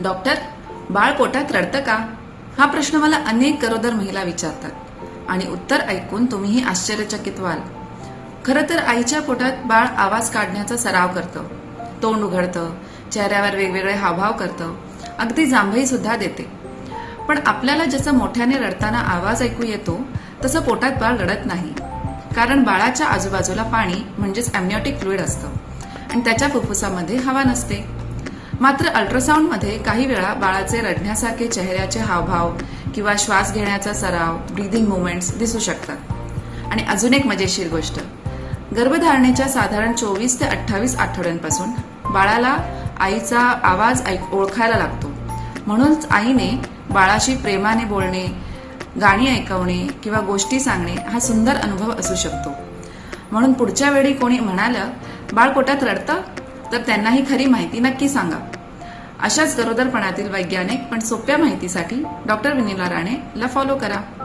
Doctor, बाळ पोटात रडतं का? हा प्रश्न मला अनेक गरोदर महिला विचारतात आणि उत्तर ऐकून तुम्हीही आश्चर्यचकित व्हाल. खरं तर आईच्या पोटात बाळ आवाज काढण्याचा सराव करतं, तोंड उघडतं, चेहऱ्यावर वेगवेगळे हावभाव करतं, अगदी जांभई सुद्धा देते. पण आपल्याला जसं मोठ्याने रडताना आवाज ऐकू येतो तसं पोटात बाळ रडत नाही, कारण बाळाच्या आजूबाजूला पाणी म्हणजेच एमनियोटिक फ्लुइड असतं आणि त्याच्या फुफ्फुसामध्ये हवा नसते. मात्र अल्ट्रासाऊंडमध्ये काही वेळा बाळाचे रडण्यासारखे चेहऱ्याचे हावभाव किंवा श्वास घेण्याचा सराव, ब्रीदिंग मुवमेंट्स दिसू शकतात. आणि अजून एक मजेशीर गोष्ट, गर्भधारणेच्या साधारण 24 ते 28 आठवड्यांपासून बाळाला आईचा आवाज ओळखायला लागतो. म्हणूनच आईने बाळाशी प्रेमाने बोलणे, गाणी ऐकवणे किंवा गोष्टी सांगणे हा सुंदर अनुभव असू शकतो. म्हणून पुढच्या वेळी कोणी म्हणालं बाळ पोटात रडतं, तर त्यांना ही खरी माहिती नक्की सांगा. अशाच गरोदरपणातील वैज्ञानिक पण सोप्या माहितीसाठी डॉक्टर विनिला राणेला फॉलो करा.